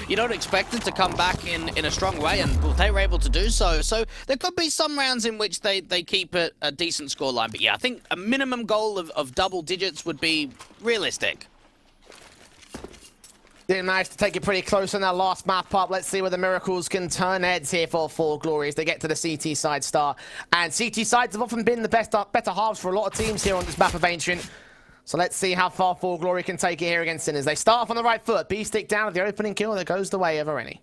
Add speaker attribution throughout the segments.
Speaker 1: you don't expect it to come back in a strong way, and well, they were able to do so. So there could be some rounds in which they keep it a decent scoreline. But yeah, I think a minimum goal of double digits would be realistic.
Speaker 2: Didn't manage to take it pretty close on that last map up. Let's see whether Miracles can turn heads here for 4Glory as they get to the CT side start. And CT sides have often been the better halves for a lot of teams here on this map of Ancient. So let's see how far 4Glory can take it here against Sinners. They start off on the right foot. B-stick down at the opening kill that goes the way of Areni.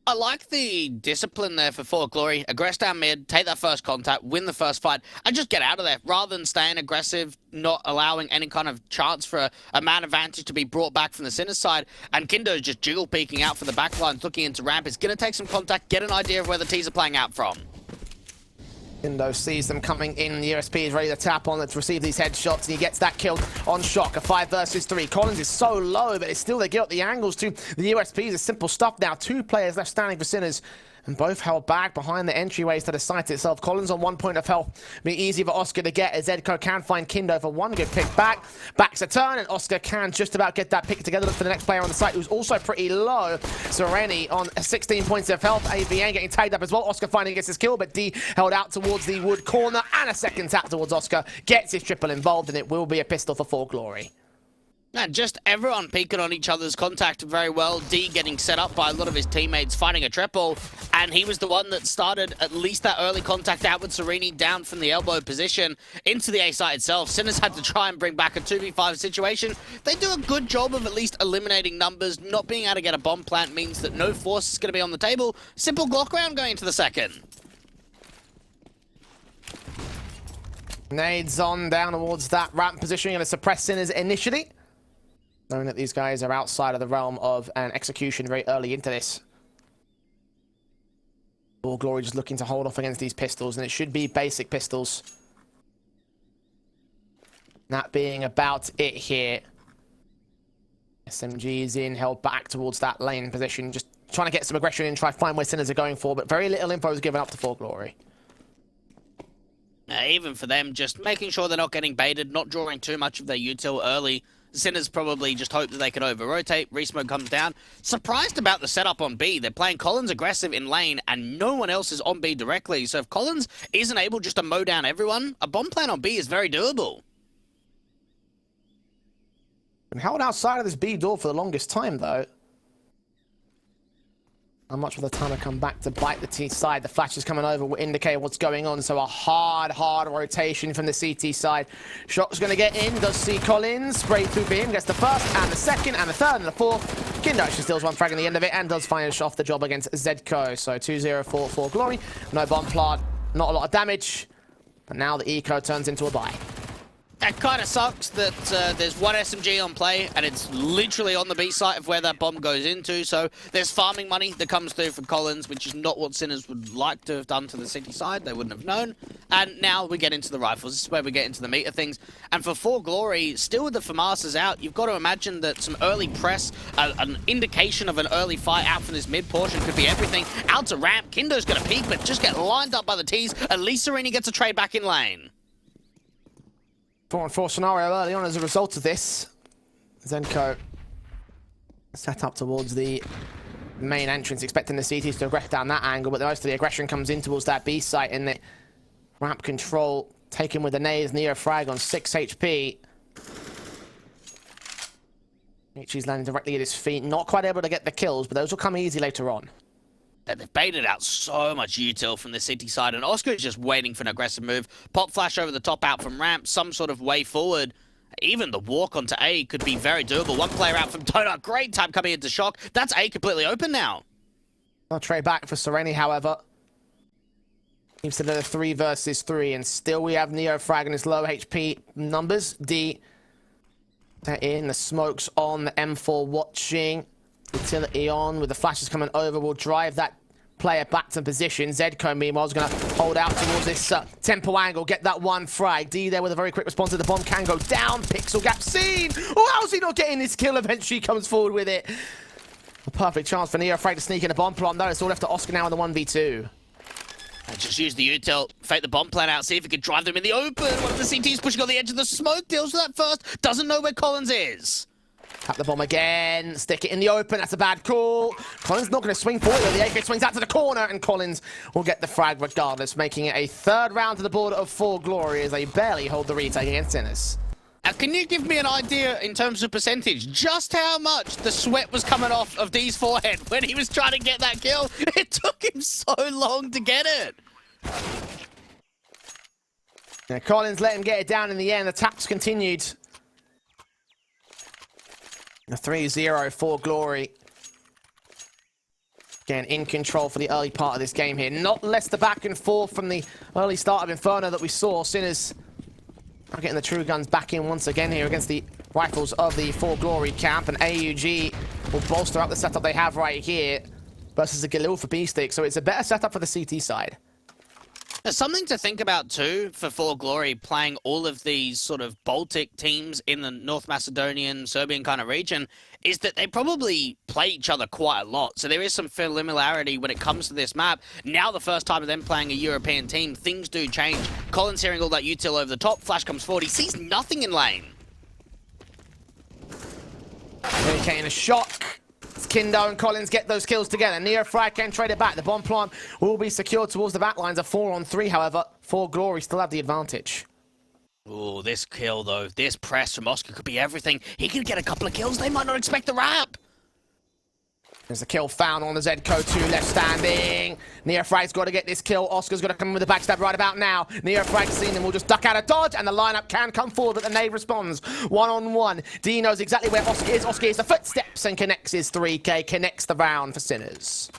Speaker 1: I like the discipline there for 4Glory. Aggress down mid, take that first contact, win the first fight, and just get out of there rather than staying aggressive, not allowing any kind of chance for a man advantage to be brought back from the Sinners side. And Kindo's just jiggle peeking out for the backlines, looking into ramp. It's going to take some contact, get an idea of where the T's are playing out from.
Speaker 2: Kindo sees them coming in. The USP is ready to tap on it to receive these headshots, and he gets that kill on Shock. A 5 versus 3. Collins is so low, but it's still they get up the angles to the USPs. It's simple stuff now. 2 players left standing for Sinners, and both held back behind the entryways to the site itself. Collins on 1 point of health. Be easy for Oscar to get, as Zedco can find Kindo for 1 good pick back. Backs a turn, and Oscar can just about get that pick together. Look for the next player on the site, who's also pretty low. Sereni on 16 points of health. AVN getting tagged up as well. Oscar finally gets his kill, but D held out towards the wood corner, and a second tap towards Oscar. Gets his triple involved, and it will be a pistol for 4Glory.
Speaker 1: And just everyone peeking on each other's contact very well. D getting set up by a lot of his teammates fighting a triple, and he was the one that started at least that early contact out with Sereni down from the elbow position into the A site itself. Sinners had to try and bring back a 2v5 situation. They do a good job of at least eliminating numbers. Not being able to get a bomb plant means that no force is going to be on the table. Simple Glock round going into the second.
Speaker 2: Nades on down towards that ramp position. Going to suppress Sinners initially, knowing that these guys are outside of the realm of an execution very early into this. 4Glory just looking to hold off against these pistols, and it should be basic pistols. That being about it here. SMG's in, held back towards that lane position, just trying to get some aggression in, try to find where Sinners are going for, but very little info is given up to 4Glory.
Speaker 1: Even for them, just making sure they're not getting baited, not drawing too much of their util early. Sinners probably just hope that they can over-rotate. Resmoke comes down. Surprised about the setup on B. They're playing Collins aggressive in lane, and no one else is on B directly. So if Collins isn't able just to mow down everyone, a bomb plan on B is very doable.
Speaker 2: Been held outside of this B door for the longest time, though. How much will the timer come back to bite the T side? The flash is coming over will indicate what's going on. So a hard rotation from the CT side. Shock's going to get in. Does see Collins. Spray through for him. Gets the first and the second and the third and the fourth. Kindo actually steals 1 frag in the end of it and does finish off the job against Zedco. So 2-0 for 4Glory. No bomb plant. Not a lot of damage. But now the eco turns into a buy.
Speaker 1: That kind of sucks that there's 1 SMG on play, and it's literally on the B site of where that bomb goes into. So there's farming money that comes through from Collins, which is not what Sinners would like to have done to the city side. They wouldn't have known. And now we get into the rifles. This is where we get into the meat of things. And for 4Glory, still with the FAMASas out, you've got to imagine that some early press, an indication of an early fight out from this mid portion could be everything. Out to ramp, Kindo's going to peek, but just get lined up by the T's. At least Sereni gets a trade back in lane.
Speaker 2: 4-on-4 scenario early on as a result of this. Zenko set up towards the main entrance, expecting the CTs to aggress down that angle, but most of the aggression comes in towards that B site, and the ramp control taken with the nades. Neo frag on 6 HP. He's landing directly at his feet, not quite able to get the kills, but those will come easy later on.
Speaker 1: They've baited out so much util from the city side, and Oscar is just waiting for an aggressive move. Pop flash over the top out from ramp, some sort of way forward. Even the walk onto A could be very doable. 1 player out from Donut, great time coming into Shock. That's A completely open now.
Speaker 2: I'll trade back for Sereni, however. Keeps it at a 3 versus 3, and still we have Neo frag in his low HP numbers. D, they're in, the smoke's on, the M4 watching. Utility on, with the flashes coming over, will drive that player back to position. Zedco, meanwhile, is going to hold out towards this tempo angle, get that 1 frag. D there with a very quick response to the bomb, can go down. Pixel gap seen. Oh, how's he not getting this kill? Eventually comes forward with it. A perfect chance for Neo frag to sneak in a bomb plant, though. It's all left to Oscar now in the 1v2.
Speaker 1: Just use the util, fake the bomb plan out, see if he can drive them in the open. One of the CTs pushing on the edge of the smoke, deals with that first, doesn't know where Collins is.
Speaker 2: Tap the bomb again. Stick it in the open. That's a bad call. Collins not going to swing forward. The AK swings out to the corner, and Collins will get the frag regardless, making it a third round to the board of 4Glory as they barely hold the retake against Sinners.
Speaker 1: Now, can you give me an idea in terms of percentage, just how much the sweat was coming off of D's forehead when he was trying to get that kill? It took him so long to get it.
Speaker 2: Now, Collins let him get it down in the end. The taps continued. A 3-0 for Glory. Again, in control for the early part of this game here. Not less the back and forth from the early start of Inferno that we saw. Sinners are getting the true guns back in once again here against the rifles of the 4Glory camp. And AUG will bolster up the setup they have right here versus the Galil for B-Stick. So it's a better setup for the CT side.
Speaker 1: There's something to think about too for 4Glory playing all of these sort of Baltic teams in the North Macedonian, Serbian kind of region, is that they probably play each other quite a lot. So there is some familiarity when it comes to this map. Now the first time of them playing a European team, things do change. Collins hearing all that util over the top, flash comes forward, he sees nothing in lane.
Speaker 2: Okay, in a shock. Kindo and Collins get those kills together. Neofrag can trade it back. The bomb plant will be secured towards the back lines. A 4-on-3, however. 4Glory still have the advantage.
Speaker 1: Oh, this kill, though. This press from Oscar could be everything. He could get a couple of kills. They might not expect the wrap.
Speaker 2: There's a kill found on the Zedco, 2 left standing. Neofrag's got to get this kill. Oscar's got to come in with the backstab right about now. Neofrag's seen him, will just duck out of dodge, and the lineup can come forward, but the nade responds. 1-on-1. D knows exactly where Oscar is. Oscar is the footsteps and connects his 3K, connects the round for Sinners.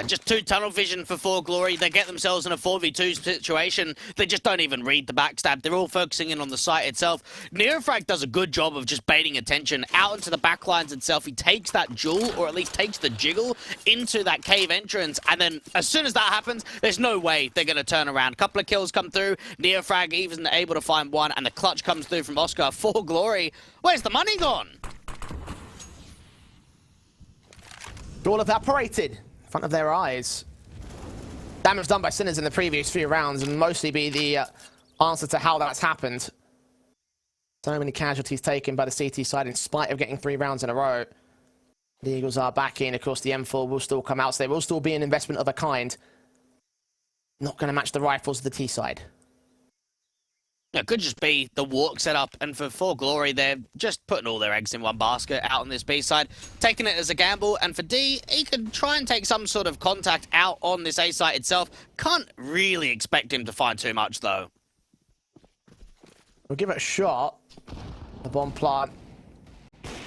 Speaker 1: Just 2 tunnel vision for 4Glory. They get themselves in a 4v2 situation. They just don't even read the backstab. They're all focusing in on the site itself. Neofrag does a good job of just baiting attention out into the backlines itself. He takes that jewel, or at least takes the jiggle, into that cave entrance. And then as soon as that happens, there's no way they're going to turn around. A couple of kills come through. Neofrag even able to find one, and the clutch comes through from Oscar. 4Glory. Where's the money gone?
Speaker 2: All evaporated in front of their eyes. Damage done by Sinners in the previous few rounds, and mostly be the answer to how that's happened. So many casualties taken by the CT side in spite of getting 3 rounds in a row. The Eagles are back in. Of course, the M4 will still come out, so there will still be an investment of a kind. Not going to match the rifles of the T side.
Speaker 1: It could just be the walk setup, and for 4Glory, they're just putting all their eggs in one basket out on this B side, taking it as a gamble. And for D, he could try and take some sort of contact out on this A site itself. Can't really expect him to find too much, though.
Speaker 2: We'll give it a shot. The bomb plant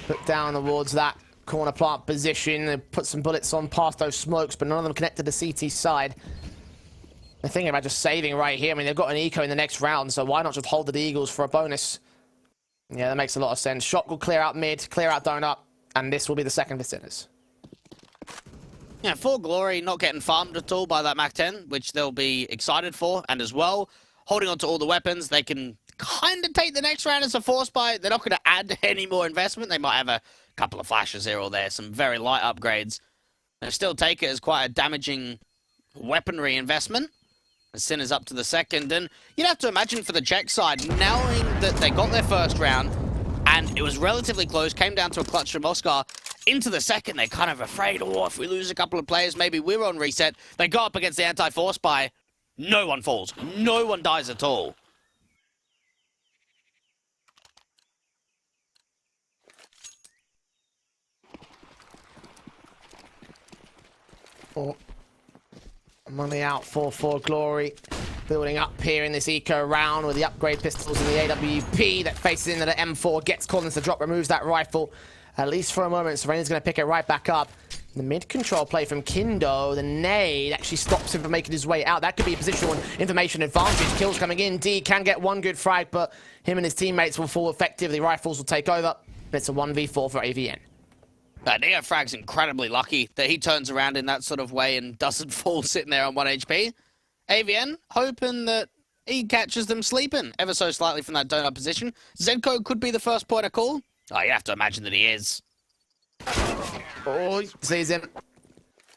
Speaker 2: put down towards that corner plant position. They put some bullets on past those smokes, but none of them connected to the CT side. They're thinking about just saving right here. I mean, they've got an eco in the next round, so why not just hold the Eagles for a bonus? Yeah, that makes a lot of sense. Shot will clear out mid, clear out donut, and this will be the second for Sinners.
Speaker 1: Yeah, 4Glory not getting farmed at all by that MAC-10, which they'll be excited for, and as well, holding on to all the weapons, they can kind of take the next round as a force buy. They're not going to add any more investment. They might have a couple of flashes here or there, some very light upgrades. They still take it as quite a damaging weaponry investment. Sinners up to the second, and you'd have to imagine for the Czech side, knowing that they got their first round, and it was relatively close, came down to a clutch from Oscar, into the second, they're kind of afraid, oh, if we lose a couple of players, maybe we're on reset. They go up against the anti-force buy, no one falls, no one dies at all.
Speaker 2: Oh. Money out for 4Glory. Building up here in this eco round with the upgrade pistols and the AWP that faces into the M4. Gets Collins to drop, removes that rifle. At least for a moment, Serena's going to pick it right back up. The mid-control play from Kindo. The nade actually stops him from making his way out. That could be a positional information advantage. Kills coming in. D can get one good frag, but him and his teammates will fall effectively. Rifles will take over. It's a 1v4 for AVN.
Speaker 1: Neofrag's incredibly lucky that he turns around in that sort of way and doesn't fall sitting there on 1 HP. AVN hoping that he catches them sleeping ever so slightly from that donut position. Zedco could be the first point of call. Oh, you have to imagine that he is.
Speaker 2: Oh, he sees him.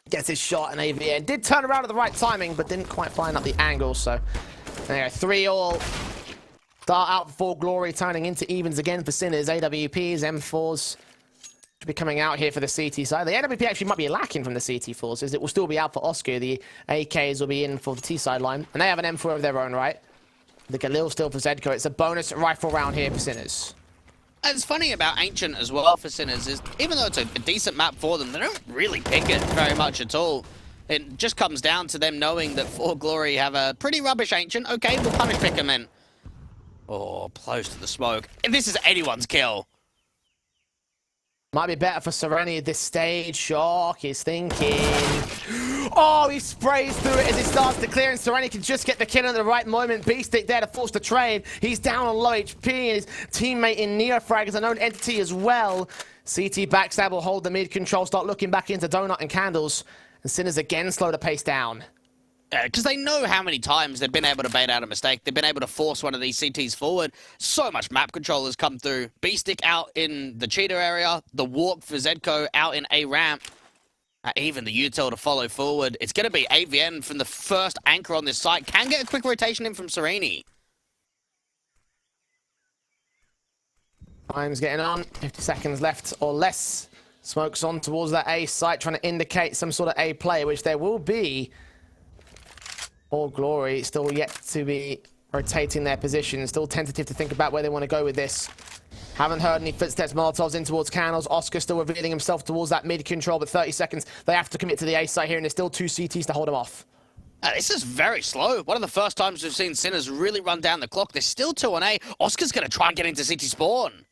Speaker 2: Gets his shot, and AVN did turn around at the right timing, but didn't quite find out the angle. So, there, 3-all. Start out for 4Glory, turning into evens again for Sinners. AWPs, M4s. to be coming out here for the CT side. The AWP actually might be lacking from the CT forces. It will still be out for Oscar. The AKs will be in for the T side line. And they have an M4 of their own, right? The Galil still for Zedko. It's a bonus rifle round here for Sinners.
Speaker 1: And it's funny about Ancient as well for Sinners is, even though it's a decent map for them, they don't really pick it very much at all. It just comes down to them knowing that 4Glory have a pretty rubbish Ancient. Okay, we'll punish pick them in. Oh, close to the smoke. This is anyone's kill.
Speaker 2: Might be better for Sereni at this stage. Shock is thinking. Oh, he sprays through it as he starts to clear, and Sereni can just get the kill at the right moment. Beestick there to force the trade. He's down on low HP, and his teammate in Neofrag is a known entity as well. CT backstab will hold the mid control, start looking back into Donut and Candles, and Sinners again slow the pace down.
Speaker 1: Because they know how many times they've been able to bait out a mistake. They've been able to force one of these CTs forward. So much map control has come through. Beestick out in the cheater area. The walk for Zedko out in A ramp. Even the util to follow forward. It's going to be AVN from the first anchor on this site. Can get a quick rotation in from Sereni.
Speaker 2: Time's getting on. 50 seconds left or less. Smokes on towards that A site, trying to indicate some sort of A play, which there will be. 4Glory still yet to be rotating their position. Still tentative to think about where they want to go with this. Haven't heard any footsteps. Molotovs in towards Candles. Oscar still revealing himself towards that mid control, but 30 seconds. They have to commit to the A site here, and there's still 2 CTs to hold him off.
Speaker 1: This is very slow. One of the first times we've seen Sinners really run down the clock. There's still 2 on A. Oscar's going to try and get into CT spawn.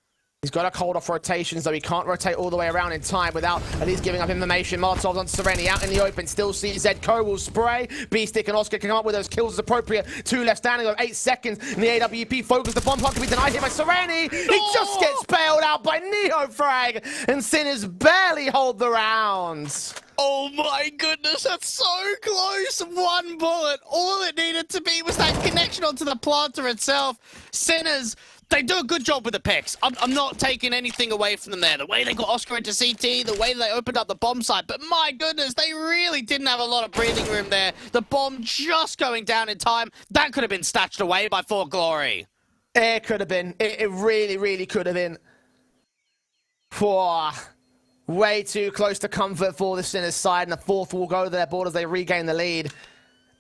Speaker 2: He's got to hold off rotations, though he can't rotate all the way around in time without at least giving up information. Molotovs on Sereni out in the open. Still see Zedko will spray. Beestick and Oscar can come up with those kills as appropriate. 2 left standing, though, 8 seconds. And the AWP focus. The bomb plot can be denied here by Sereni. He just gets bailed out by Neofrag. And Sinners barely hold the round.
Speaker 1: Oh my goodness, that's so close. 1 bullet. All it needed to be was that connection onto the planter itself. Sinners, they do a good job with the picks. I'm not taking anything away from them there. The way they got Oscar into CT, the way they opened up the bomb site. But my goodness, they really didn't have a lot of breathing room there. The bomb just going down in time. That could have been snatched away by 4Glory.
Speaker 2: It could have been. It really, really could have been. Way too close to comfort for the Sinners side, and the 4th will go to their board as they regain the lead.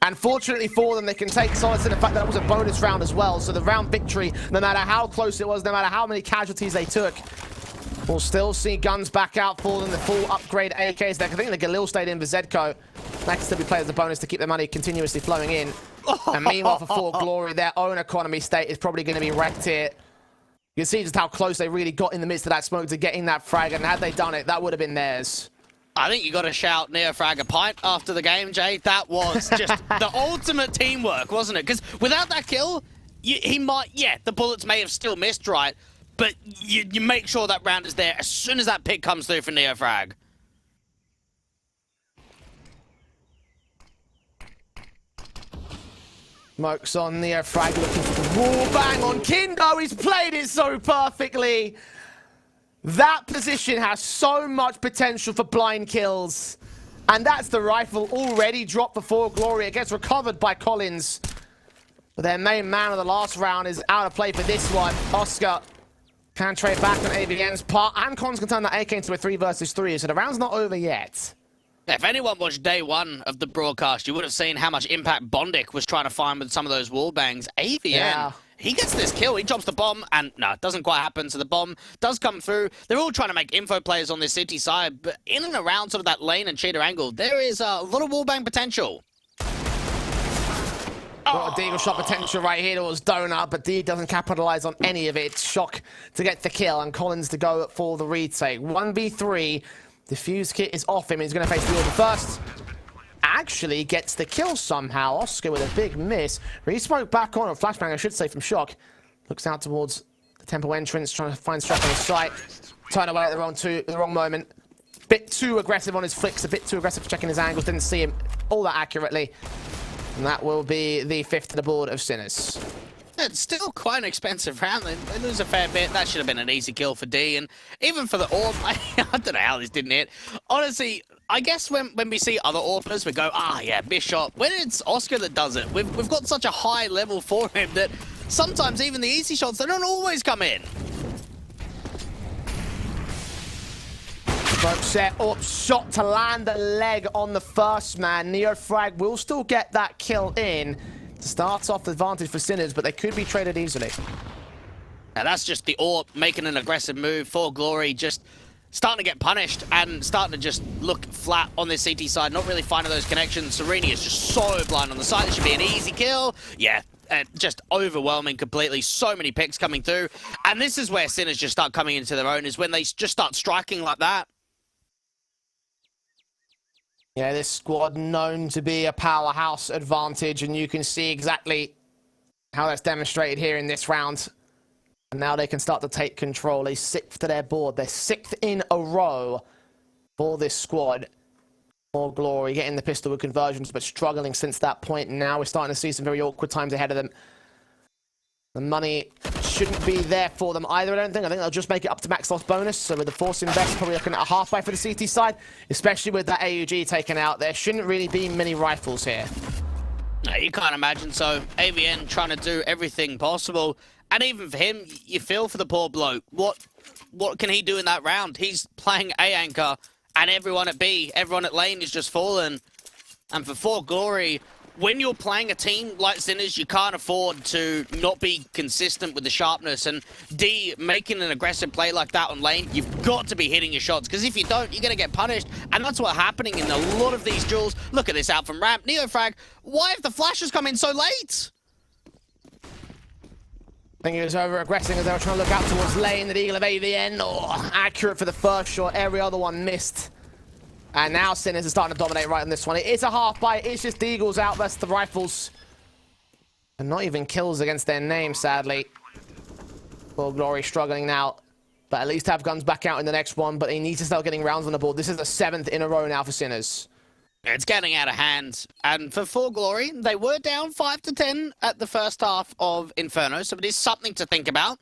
Speaker 2: And fortunately for them, they can take solace in the fact that it was a bonus round as well. So the round victory, no matter how close it was, no matter how many casualties they took, we'll still see guns back out for them, the full upgrade AKs there. I think the Galil stayed in for Zedko. That can still be played as a bonus to keep the money continuously flowing in. And meanwhile for 4Glory, their own economy state is probably going to be wrecked here. You can see just how close they really got in the midst of that smoke to getting that frag, and had they done it, that would have been theirs.
Speaker 1: I think you got to shout Neofrag a pint after the game, Jay. That was just the ultimate teamwork, wasn't it? Because without that kill, he might, the bullets may have still missed, right? But you make sure that round is there as soon as that pick comes through for Neofrag.
Speaker 2: Smokes on Neofrag looking for the wall bang on Kindo. He's played it so perfectly. That position has so much potential for blind kills. And that's the rifle already dropped for 4Glory. It gets recovered by Collins. But their main man of the last round is out of play for this one. Oscar can trade back on AVN's part. And Collins can turn that AK into a 3 versus 3. So the round's not over yet.
Speaker 1: If anyone watched day 1 of the broadcast, you would have seen how much impact Bondic was trying to find with some of those wall bangs. AVN, he gets this kill, he drops the bomb, and no, it doesn't quite happen, so the bomb does come through. They're all trying to make info players on this city side, but in and around sort of that lane and cheater angle, there is a lot of wall bang potential.
Speaker 2: Got a deagle shot potential right here towards Donut, but D doesn't capitalize on any of it. Shock to get the kill, and Collins to go for the retake. 1v3. Diffuse kit is off him. He's going to face the order first. Actually gets the kill somehow. Oscar with a big miss. Resmoke back on, or flashbang I should say, from Shock. Looks out towards the temple entrance, trying to find Shock on his sight. Turn away at the wrong moment. Bit too aggressive on his flicks, a bit too aggressive for checking his angles. Didn't see him all that accurately. And that will be the 5th to the board of Sinners.
Speaker 1: It's still quite an expensive round. They lose a fair bit. That should have been an easy kill for D. And even for the AWP, I don't know how this didn't hit. Honestly, I guess when we see other AWPers, we go, yeah, Bishop. When it's Oscar that does it, we've got such a high level for him that sometimes even the easy shots, they don't always come in.
Speaker 2: Smoke set up, shot to land the leg on the first man. Neofrag will still get that kill in. Starts off the advantage for Sinners, but they could be traded easily.
Speaker 1: Now that's just the AWP making an aggressive move. 4Glory just starting to get punished and starting to just look flat on this CT side, not really finding those connections. Sereni is just so blind on the side. It should be an easy kill. Yeah, just overwhelming completely. So many picks coming through. And this is where Sinners just start coming into their own, is when they just start striking like that.
Speaker 2: Yeah, this squad known to be a powerhouse advantage, and you can see exactly how that's demonstrated here in this round. And now they can start to take control. They 6th to their board. They're 6th in a row for this squad. 4Glory getting the pistol with conversions, but struggling since that point. Now we're starting to see some very awkward times ahead of them. The money shouldn't be there for them either, I don't think. I think they'll just make it up to max loss bonus. So with the force invest, probably looking at a halfway for the CT side, especially with that AUG taken out. There shouldn't really be many rifles here.
Speaker 1: No, you can't imagine. So AVN trying to do everything possible. And even for him, you feel for the poor bloke. What can he do in that round? He's playing A anchor, and everyone at B, everyone at lane is just fallen. And for 4Glory, when you're playing a team like Sinners, you can't afford to not be consistent with the sharpness. And D, making an aggressive play like that on lane, you've got to be hitting your shots, because if you don't, you're going to get punished. And that's what's happening in a lot of these duels. Look at this out from ramp. Neofrag, why have the flashes come in so late?
Speaker 2: I think he was over-aggressing as they were trying to look out towards lane. The Eagle of AVN, accurate for the first shot. Every other one missed. And now Sinners are starting to dominate right on this one. It is a half bite. It's just the Eagles out versus the Rifles. And not even kills against their name, sadly. 4Glory struggling now. But at least have guns back out in the next one. But they need to start getting rounds on the board. This is the 7th in a row now for Sinners.
Speaker 1: It's getting out of hand. And for 4Glory, they were down 5-10 at the first half of Inferno. So it is something to think about.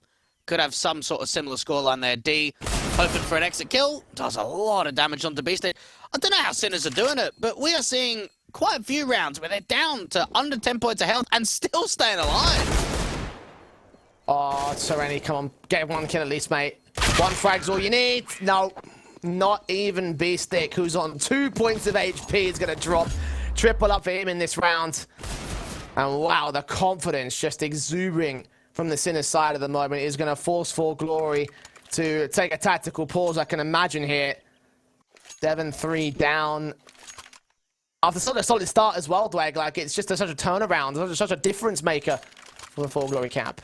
Speaker 1: Could have some sort of similar scoreline there. D, hoping for an exit kill. Does a lot of damage onto Beast. I don't know how Sinners are doing it, but we are seeing quite a few rounds where they're down to under 10 points of health and still staying alive.
Speaker 2: Oh, Sereni, come on. Get one kill at least, mate. One frag's all you need. No, not even B-Stick, who's on 2 points of HP, is going to drop. Triple up for him in this round. And wow, the confidence just exuding from the Sinners side at the moment is going to force 4Glory to take a tactical pause, I can imagine here. 7-3 down. After such a solid start as well, Dweg, like it's just such a turnaround, such a difference maker for the 4Glory camp.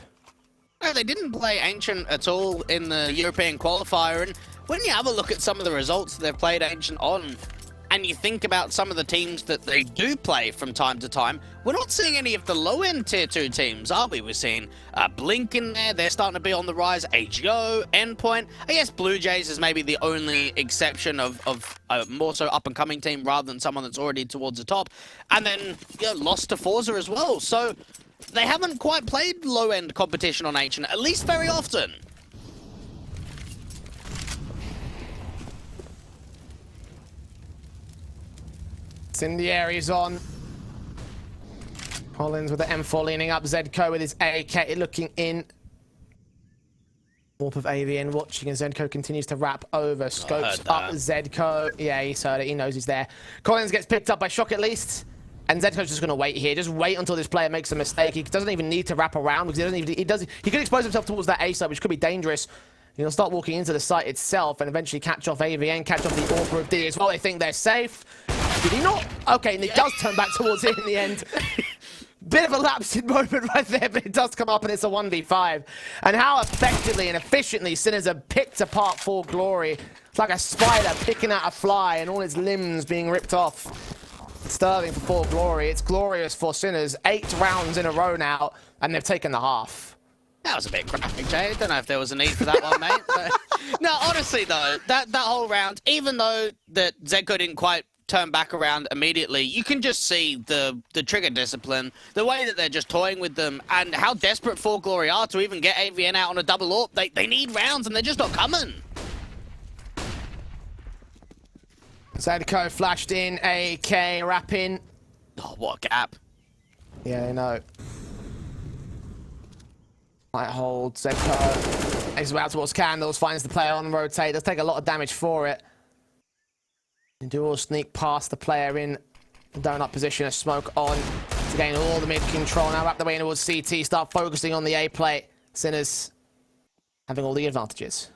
Speaker 1: No, they didn't play Ancient at all in the European qualifier, and when you have a look at some of the results that they've played Ancient on, and you think about some of the teams that they do play from time to time, we're not seeing any of the low-end Tier 2 teams, are we? We're seeing Blink in there, they're starting to be on the rise, AGO, Endpoint. I guess Blue Jays is maybe the only exception of a more so up-and-coming team rather than someone that's already towards the top. And then, lost to Forza as well, so they haven't quite played low-end competition on Ancient, at least very often.
Speaker 2: Incendiary's on. Collins with the M4 leaning up. Zedco with his AK looking in. Warp of AVN watching, and Zedco continues to wrap over. Scopes up Zedco. Yeah, he's heard it. He knows he's there. Collins gets picked up by Shock at least. And Zedco's just going to wait here. Just wait until this player makes a mistake. He doesn't even need to wrap around because he could expose himself towards that A site, which could be dangerous. He'll start walking into the site itself and eventually catch off AVN, catch off the Orca of D as well. They think they're safe. Did he not? Okay, and he does turn back towards it in the end. Bit of a lapsed moment right there, but it does come up and it's a 1v5. And how effectively and efficiently Sinners have picked apart 4Glory. It's like a spider picking out a fly and all its limbs being ripped off. Disturbing for 4Glory. It's glorious for Sinners. 8 rounds in a row now, and they've taken the half.
Speaker 1: That was a bit graphic, Jay. I don't know if there was a need for that one, mate. But, no, honestly, though, that whole round, even though that Zedco didn't quite turn back around immediately, you can just see the trigger discipline, the way that they're just toying with them, and how desperate 4Glory are to even get AVN out on a double AWP. They need rounds, and they're just not coming.
Speaker 2: Zedco flashed in, AK wrapping.
Speaker 1: Oh, what a gap.
Speaker 2: Yeah, I know. Might hold. Zedco is out towards Candles, finds the player on rotate. Does take a lot of damage for it. Dual sneak past the player in the donut position, a smoke on to gain all the mid control. Now wrap the way towards CT, start focusing on the A plate. Sinners having all the advantages.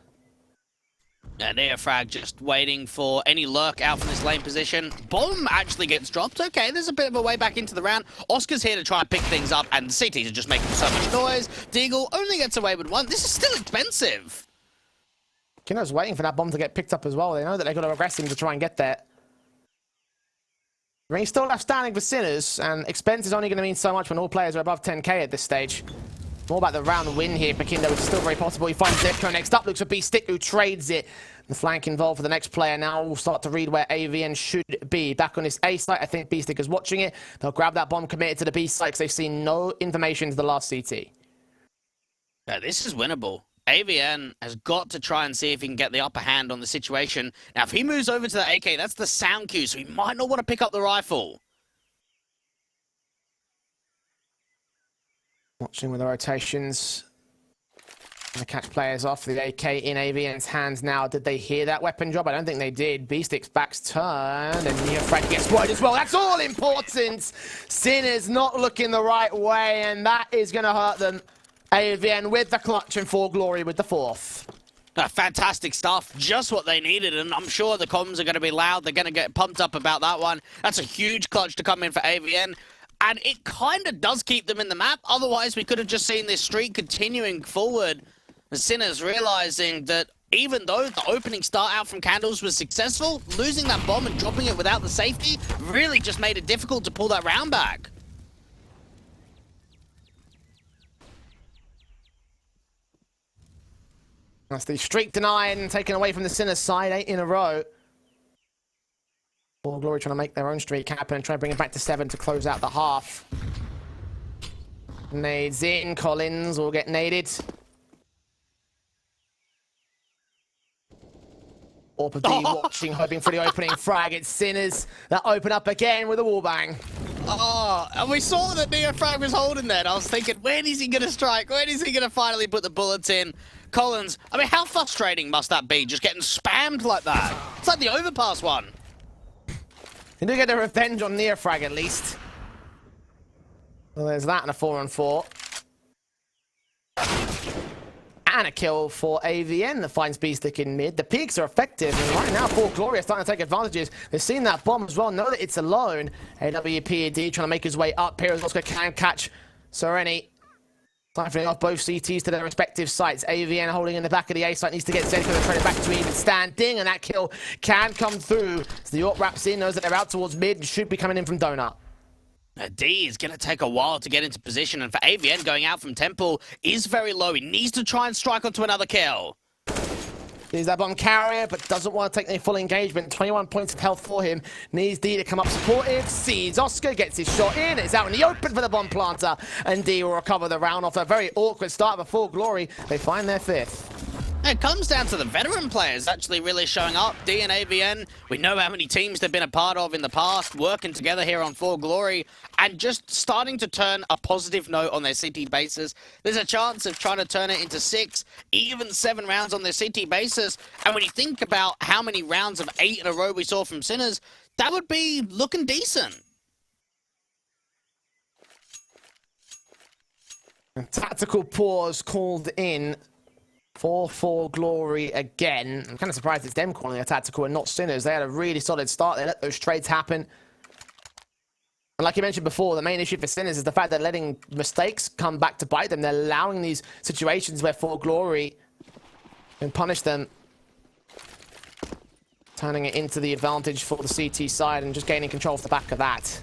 Speaker 1: And Neofrag just waiting for any lurk out from this lane position. Bomb actually gets dropped. Okay, there's a bit of a way back into the round. Oscar's here to try and pick things up, and CTs are just making so much noise. Deagle only gets away with one. This is still expensive.
Speaker 2: Kino's waiting for that bomb to get picked up as well. They know that they've got to aggress him to try and get there. I mean, he's still left standing for Sinners, and expense is only going to mean so much when all players are above 10k at this stage. More about the round win here for Kindo, which is still very possible. He finds Zepco next up, looks for B-Stick, who trades it. The flank involved for the next player. Now we'll start to read where AVN should be. Back on this A site, I think B-Stick is watching it. They'll grab that bomb committed to the B site because they've seen no information to the last CT.
Speaker 1: Yeah, this is winnable. AVN has got to try and see if he can get the upper hand on the situation. Now, if he moves over to the AK, that's the sound cue, so he might not want to pick up the rifle.
Speaker 2: Watching with the rotations. Gonna catch players off. The AK in AVN's hands now. Did they hear that weapon drop? I don't think they did. B-Stick's back's turned, and Neofrag gets wide as well. That's all important. Sinners not looking the right way, and that is gonna hurt them. AVN with the clutch and 4Glory with the fourth.
Speaker 1: Fantastic stuff. Just what they needed, and I'm sure the comms are going to be loud. They're going to get pumped up about that one. That's a huge clutch to come in for AVN. And it kind of does keep them in the map. Otherwise, we could have just seen this streak continuing forward. The Sinners realizing that even though the opening start out from Candles was successful, losing that bomb and dropping it without the safety really just made it difficult to pull that round back.
Speaker 2: That's the streak denied and taken away from the Sinners side, 8 in a row. 4Glory trying to make their own streak happen and try to bring it back to 7 to close out the half. Nades in, Collins will get naded. Orpa D watching, hoping for the opening frag. It's Sinners that open up again with a wallbang.
Speaker 1: Oh, and we saw that Neofrag was holding that. I was thinking, when is he going to strike? When is he going to finally put the bullets in? Collins, I mean, how frustrating must that be, just getting spammed like that? It's like the overpass one.
Speaker 2: They do get their revenge on Neofrag at least. Well, there's that and a 4-on-4. And a kill for AVN that finds B-Stick in mid. The peaks are effective, and right now 4Glory are starting to take advantages. They've seen that bomb as well, know that it's alone. AWPD trying to make his way up. Heroes Oscar can catch Sereni. Siphoning off both CTs to their respective sites. AVN holding in the back of the A site, needs to get Zedko and throw it back to even standing, and that kill can come through. So the AWP wraps in, knows that they're out towards mid, should be coming in from Donut.
Speaker 1: D is going to take a while to get into position, and for AVN going out from Temple is very low. He needs to try and strike onto another kill.
Speaker 2: He's that bomb carrier, but doesn't want to take any full engagement. 21 points of health for him. Needs D to come up supportive. Sees Oscar, gets his shot in. It's out in the open for the bomb planter. And D will recover the round off a very awkward start before Glory. They find their 5th.
Speaker 1: It comes down to the veteran players actually really showing up. D and AVN, we know how many teams they've been a part of in the past, working together here on 4Glory, and just starting to turn a positive note on their CT basis. There's a chance of trying to turn it into 6, even 7 rounds on their CT basis. And when you think about how many rounds of 8 in a row we saw from Sinners, that would be looking decent.
Speaker 2: A tactical pause called in for 4Glory again. I'm kind of surprised it's them calling a tactical and not Sinners. They had a really solid start. They let those trades happen. And like you mentioned before, the main issue for Sinners is the fact that letting mistakes come back to bite them. They're allowing these situations where 4Glory can punish them, turning it into the advantage for the CT side and just gaining control off the back of that.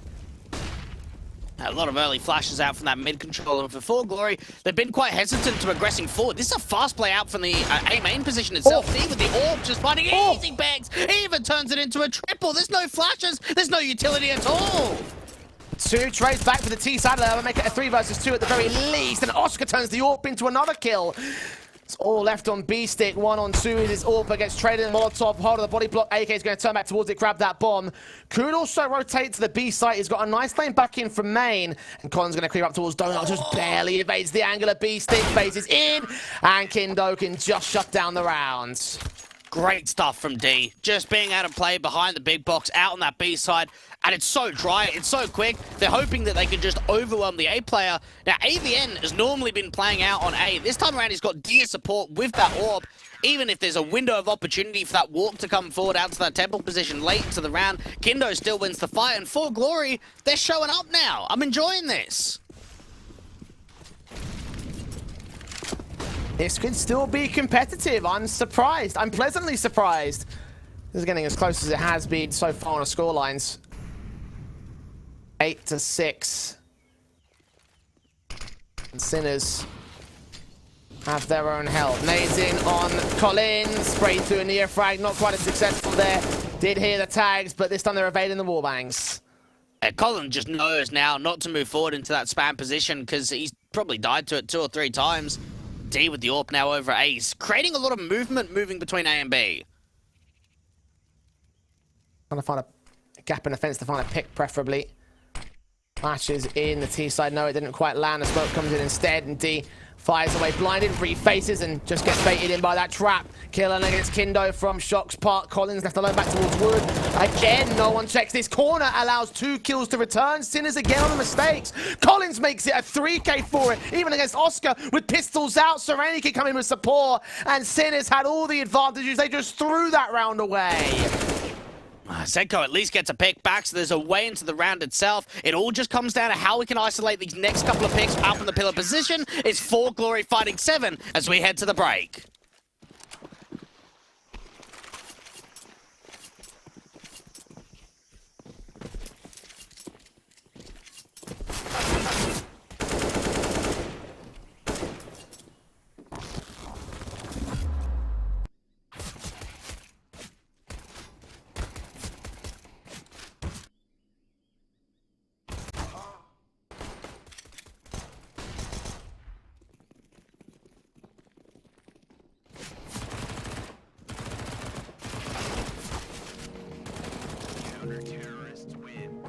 Speaker 1: A lot of early flashes out from that mid control, and for 4Glory, they've been quite hesitant to aggressing forward. This is a fast play out from the A main position itself. D with the AWP just finding easy bags, even turns it into a triple. There's no flashes, there's no utility at all.
Speaker 2: 2 trades back for the T side. They'll make it a 3 versus 2 at the very least, and Oscar turns the AWP into another kill. It's all left on B-Stick. 1 on 2 is his AWP, gets traded in Molotov, hold of the body block. AK is going to turn back towards it, grab that bomb. Could also rotate to the B site. He's got a nice lane back in from main, and Colin's going to creep up towards Donut, just barely evades the angle of B-Stick, phases in, and Kindo can just shut down the rounds.
Speaker 1: Great stuff from D. Just being able to play behind the big box, out on that B side, and it's so dry, it's so quick. They're hoping that they can just overwhelm the A player. Now, AVN has normally been playing out on A. This time around, he's got D support with that orb. Even if there's a window of opportunity for that walk to come forward out to that temple position late into the round, Kindo still wins the fight, and 4Glory, they're showing up now. I'm enjoying this.
Speaker 2: This could still be competitive. I'm surprised. I'm pleasantly surprised. This is getting as close as it has been so far on the scorelines. 8-6. And Sinners have their own help. Nades in on Collins. Sprayed through a near frag. Not quite as successful there. Did hear the tags, but this time they're evading the wallbangs.
Speaker 1: Collins just knows now not to move forward into that spam position because he's probably died to it 2 or 3 times. D with the AWP now over Ace, creating a lot of movement moving between A and B.
Speaker 2: Trying to find a gap in the fence to find a pick, preferably. Flashes in the T side. No, it didn't quite land. The smoke comes in instead, and D fires away, blinded, refaces, and just gets baited in by that trap. Killing against Kindo from Shock's part. Collins left alone back towards Wood. Again, no one checks this corner. Allows 2 kills to return. Sinners again on the mistakes. Collins makes it a 3K for it, even against Oscar with pistols out. Serenity come in with support, and Sinners had all the advantages. They just threw that round away.
Speaker 1: Zedko at least gets a pick back, so there's a way into the round itself. It all just comes down to how we can isolate these next couple of picks up in the pillar position. It's 4Glory fighting 7 as we head to the break.
Speaker 3: Terrorists win.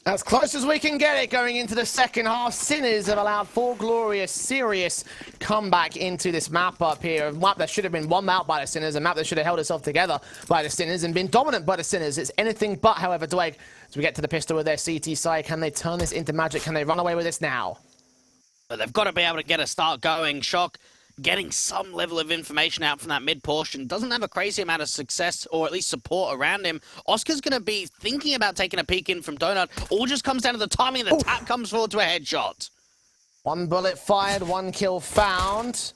Speaker 2: As close as we can get it going into the second half. Sinners have allowed 4Glory a serious comeback into this map up here. A map that should have been won out by the Sinners, a map that should have held itself together by the Sinners and been dominant by the Sinners. It's anything but, however, Dwayne, as we get to the pistol with their CT side, can they turn this into magic? Can they run away with this now?
Speaker 1: But they've got to be able to get a start going. Shock getting some level of information out from that mid portion. Doesn't have a crazy amount of success or at least support around him. Oscar's going to be thinking about taking a peek in from Donut. All just comes down to the timing. The tap comes forward to a headshot.
Speaker 2: 1 bullet fired, 1 kill found.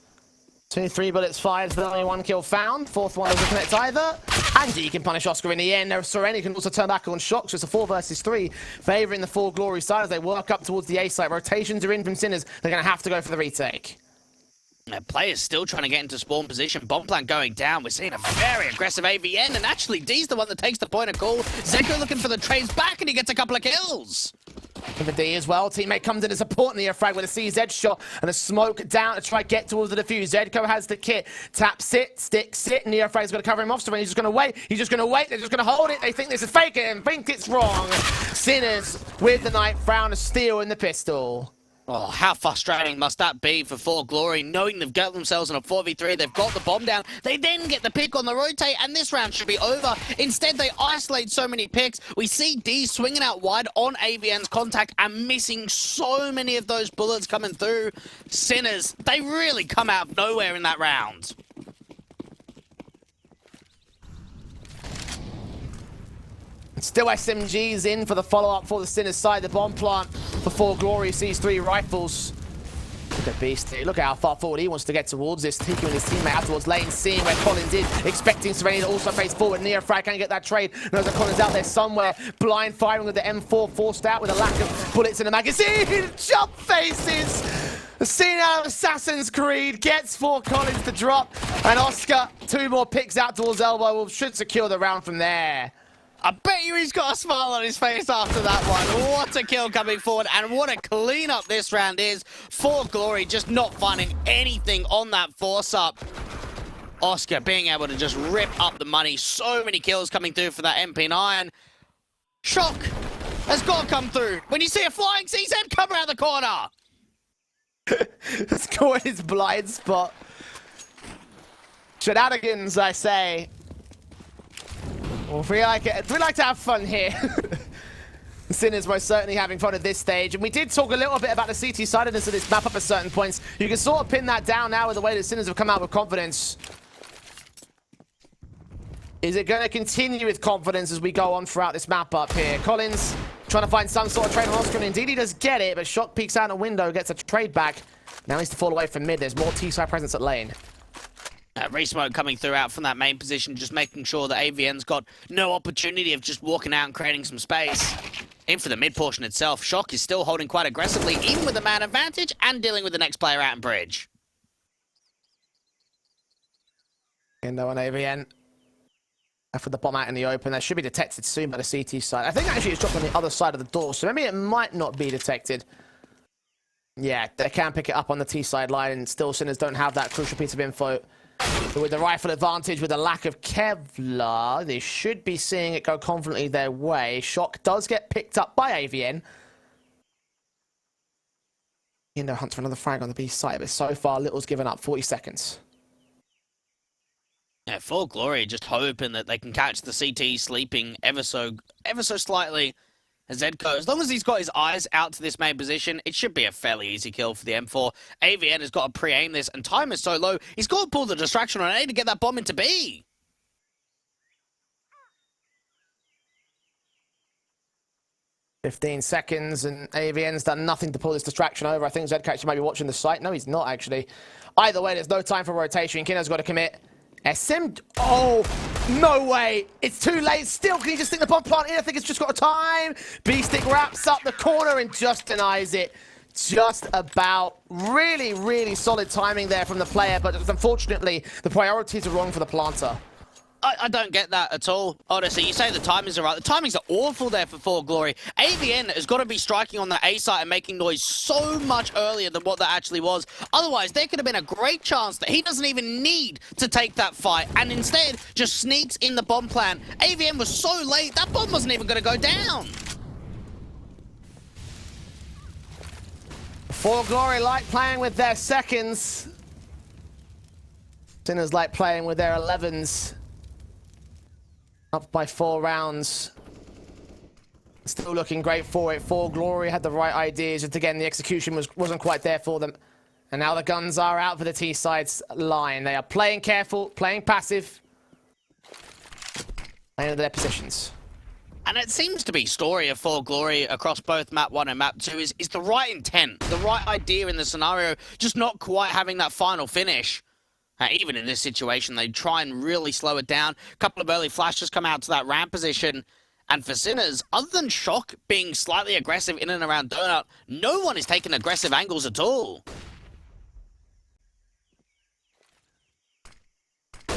Speaker 2: 2, 3 bullets fired, but only 1 kill found. 4th one doesn't connect either. And he can punish Oscar in the end. Sereni can also turn back on Shock, so it's a 4 versus 3, favouring the 4Glory side as they work up towards the A site. Rotations are in from Sinners. They're going to have to go for the retake.
Speaker 1: Players still trying to get into spawn position. Bomb plant going down. We're seeing a very aggressive AVN, and actually D's the one that takes the point of call. Zeko looking for the trades back, and he gets a couple of kills.
Speaker 2: For the D as well, teammate comes in to support Neofrag with a CZ shot and a smoke down to try to get towards the defuse. Zedko has the kit, tap sit, stick sit, Neofrag's going to cover him off, so he's just going to wait, they're just going to hold it, they think this is fake and think it's wrong. Sinners with the Night Frown, a steal in the pistol.
Speaker 1: Oh, how frustrating must that be for 4Glory, knowing they've got themselves in a 4v3, they've got the bomb down, they then get the pick on the rotate, and this round should be over. Instead, they isolate so many picks. We see D swinging out wide on AVN's contact and missing so many of those bullets coming through. Sinners, they really come out of nowhere in that round.
Speaker 2: Still SMGs in for the follow-up for the Sinners side. The bomb plant for 4Glory sees 3 rifles. Look at Beastie. Look at how far forward he wants to get towards this. Taking his teammate out towards lane, seeing where Collins is, expecting Sereni to also face forward. Neofrag can get that trade. Knows that Collins out there somewhere. Blind firing with the M4 forced out with a lack of bullets in the magazine. Jump faces! The scene out of Assassin's Creed gets 4 Collins to drop. And Oscar, 2 more picks out towards elbow. Should secure the round from there.
Speaker 1: I bet you he's got a smile on his face after that one. What a kill coming forward, and what a clean-up this round is. 4Glory just not finding anything on that force-up. Oscar being able to just rip up the money. So many kills coming through for that MP9. Shock has got to come through. When you see a flying CZ come around the corner.
Speaker 2: Let's go in his blind spot. Shenanigans, I say. Well, we like to have fun here. Sinners most certainly having fun at this stage. And we did talk a little bit about the CT sidedness of this map up at certain points. You can sort of pin that down now with the way the Sinners have come out with confidence. Is it going to continue with confidence as we go on throughout this map up here? Collins trying to find some sort of trade on Oscar, and indeed he does get it, but Shock peeks out a window, gets a trade back. Now needs to fall away from mid. There's more T-side presence at lane.
Speaker 1: Resmoke coming through out from that main position, just making sure that AVN's got no opportunity of just walking out and creating some space. In for the mid portion itself, Shock is still holding quite aggressively, even with a man advantage, and dealing with the next player out in bridge.
Speaker 2: Indo on AVN. For the bomb out in the open, that should be detected soon by the CT side. I think actually it's dropped on the other side of the door, so maybe it might not be detected. Yeah, they can pick it up on the T side line, and still Sinners don't have that crucial piece of info. But with the rifle advantage, with the lack of Kevlar, they should be seeing it go confidently their way. Shock does get picked up by AVN. Indo hunts for another frag on the B side, but so far Little's given up. 40 seconds.
Speaker 1: Yeah, 4Glory just hoping that they can catch the CT sleeping ever so slightly. Zedko, as long as he's got his eyes out to this main position, it should be a fairly easy kill for the M4. AVN has got to pre-aim this, and time is so low, he's got to pull the distraction on A to get that bomb into B.
Speaker 2: 15 seconds, and AVN's done nothing to pull this distraction over. I think Zedko actually might be watching the site. No, he's not, actually. Either way, there's no time for rotation. Kinno's got to commit. SM... Oh, no way. It's too late. Still, can he just stick the bomb plant in? I think it's just got a time. B-Stick wraps up the corner and just denies it. Just about. Really, really solid timing there from the player, but unfortunately, the priorities are wrong for the planter.
Speaker 1: I don't get that at all. Honestly, you say the timings are right. The timings are awful there for 4Glory. AVN has got to be striking on the A site and making noise so much earlier than what that actually was. Otherwise, there could have been a great chance that he doesn't even need to take that fight and instead just sneaks in the bomb plant. AVN was so late, that bomb wasn't even going to go down.
Speaker 2: 4Glory like playing with their seconds. Sinners like playing with their 11s. Up by 4 rounds. Still looking great for it. 4Glory had the right ideas. Just again, the execution wasn't quite there for them. And now the guns are out for the T-side's line. They are playing careful, playing passive. Playing into their positions.
Speaker 1: And it seems to be story of 4Glory across both map 1 and map 2 is the right intent, the right idea in the scenario, just not quite having that final finish. Even in this situation, they try and really slow it down. A couple of early flashes come out to that ramp position. And for Sinners, other than Shock being slightly aggressive in and around Donut, no one is taking aggressive angles at all.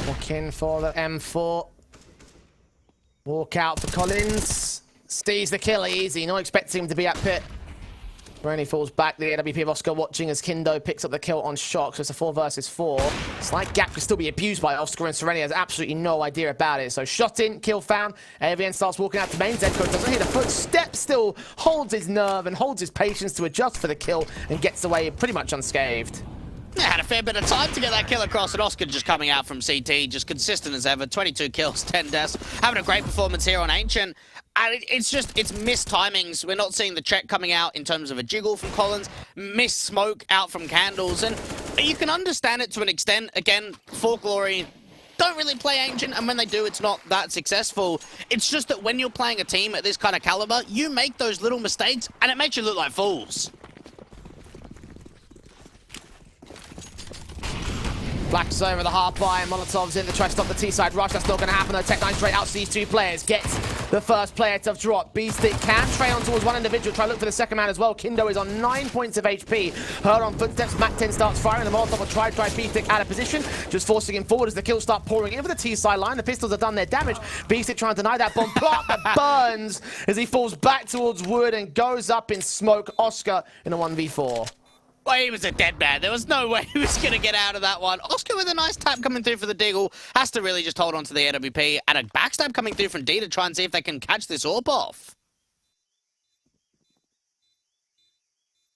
Speaker 2: Looking for the M4. Walk out for Collins. Stees the kill easy. Not expecting him to be at pit. Brony falls back. The AWP of Oscar watching as Kindo picks up the kill on Shock. So it's a 4 versus 4. Slight gap could still be abused by Oscar, and Serenia has absolutely no idea about it. So shot in, kill found. AVN starts walking out to main. Zedko doesn't hit a footstep, still holds his nerve and holds his patience to adjust for the kill and gets away pretty much unscathed.
Speaker 1: Yeah, had a fair bit of time to get that kill across, and Oscar just coming out from CT, just consistent as ever. 22 kills, 10 deaths. Having a great performance here on Ancient. And it's missed timings. We're not seeing the check coming out in terms of a jiggle from Collins, missed smoke out from Candles, and you can understand it to an extent. Again, 4Glory don't really play Ancient, and when they do, it's not that successful. It's just that when you're playing a team at this kind of caliber, you make those little mistakes, and it makes you look like fools.
Speaker 2: Black's over the half by, and Molotov's in the try to stop the T-side rush. That's not going to happen though. Tech9 straight out to these two players. Gets the first player to drop. B-Stick can trail on towards one individual. Try to look for the second man as well. Kindo is on 9 points of HP. Heard on footsteps. Mac-10 starts firing. The Molotov will try B-Stick out of position. Just forcing him forward as the kills start pouring in for the T-side line. The pistols have done their damage. B-Stick trying to deny that bomb. Plop, but burns as he falls back towards wood and goes up in smoke. Oscar in a 1v4.
Speaker 1: Well, he was a dead man. There was no way he was going to get out of that one. Oscar with a nice tap coming through for the Diggle. Has to really just hold on to the AWP. And a backstab coming through from D to try and see if they can catch this AWP off.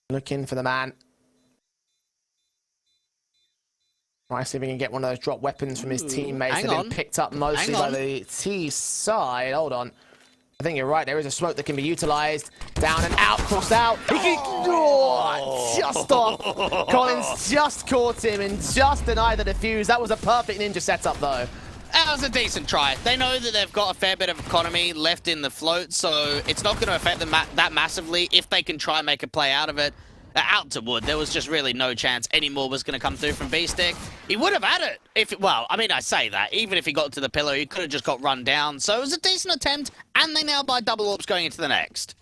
Speaker 2: Looking for the man. Right, see if we can get one of those drop weapons from his teammates. They've been picked up mostly by the T side. Hold on. I think you're right. There is a smoke that can be utilized. Down and out, crossed out. Just off. Collins just caught him and just denied the defuse. That was a perfect ninja setup, though.
Speaker 1: That was a decent try. They know that they've got a fair bit of economy left in the float, so it's not going to affect them that massively if they can try and make a play out of it. Out to wood, there was just really no chance any more was going to come through from B-Stick. He would have had it if, well, I mean, I say that. Even if he got to the pillar, he could have just got run down. So it was a decent attempt, and they now buy double AWPs going into the next.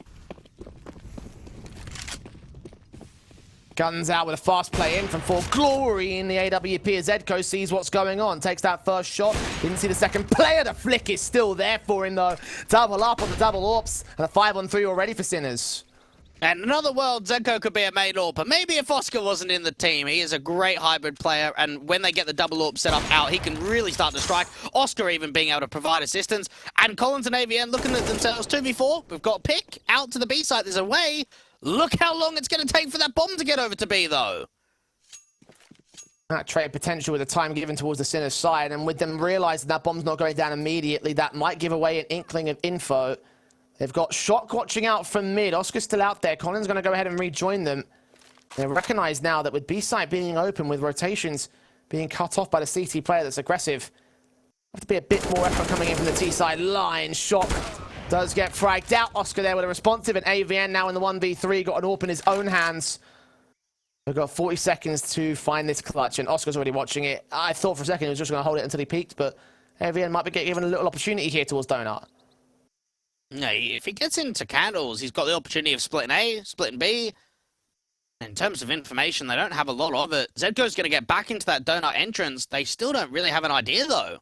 Speaker 2: Guns out with a fast play in from 4Glory in the AWP as Zedko sees what's going on. Takes that first shot. Didn't see the second player. The flick is still there for him, though. Double up on the double AWPs, and a 5-on-3 already for Sinners.
Speaker 1: And in another world, Zedko could be a main AWP, but maybe if Oscar wasn't in the team. He is a great hybrid player, and when they get the double AWP set up out, he can really start to strike. Oscar even being able to provide assistance. And Collins and AVN looking at themselves 2v4. We've got pick out to the B side. There's a way. Look how long it's going to take for that bomb to get over to B, though.
Speaker 2: That trade potential with the time given towards the Sinners side, and with them realizing that bomb's not going down immediately, that might give away an inkling of info. They've got Shock watching out from mid. Oscar's still out there. Colin's going to go ahead and rejoin them. They recognize now that with B-side being open, with rotations being cut off by the CT player that's aggressive, have to be a bit more effort coming in from the T-side line. Shock does get fragged out. Oscar there with a responsive, and AVN now in the 1v3, got an AWP in his own hands. They've got 40 seconds to find this clutch, and Oscar's already watching it. I thought for a second he was just going to hold it until he peaked, but AVN might be given a little opportunity here towards Donut.
Speaker 1: No, if he gets into Candles, he's got the opportunity of splitting A, splitting B. In terms of information, they don't have a lot of it. Zedko's going to get back into that Donut entrance. They still don't really have an idea, though.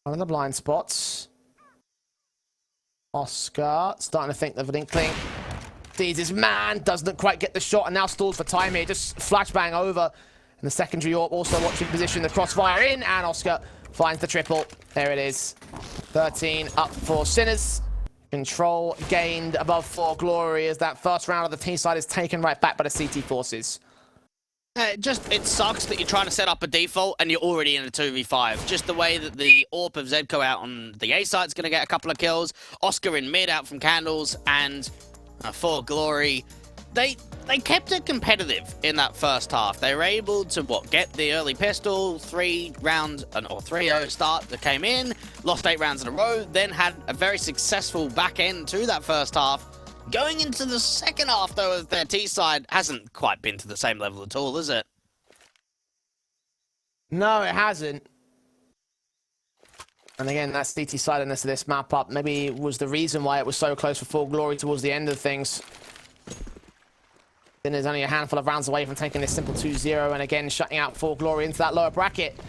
Speaker 2: One of the blind spots. Oscar starting to think of an inkling. Sees his man, doesn't quite get the shot, and now stalls for time here. Just flashbang over. And the secondary AWP also watching position. The crossfire in, and Oscar finds the triple. There it is. 13 up for Sinners. Control gained above 4Glory as that first round of the T side is taken right back by the CT forces.
Speaker 1: It sucks that you're trying to set up a default and you're already in a 2v5. Just the way that the AWP of Zedko out on the A side is going to get a couple of kills. Oscar in mid out from Candles, and 4Glory. They kept it competitive in that first half. They were able to, get the early pistol, 3-0 start that came in, lost 8 rounds in a row, then had a very successful back end to that first half. Going into the second half, though, of their T side hasn't quite been to the same level at all, is it?
Speaker 2: No, it hasn't. And again, that's CT silentness of this map up. Maybe was the reason why it was so close for 4Glory towards the end of things. Then there's only a handful of rounds away from taking this simple 2-0, and again, shutting out 4Glory into that lower bracket.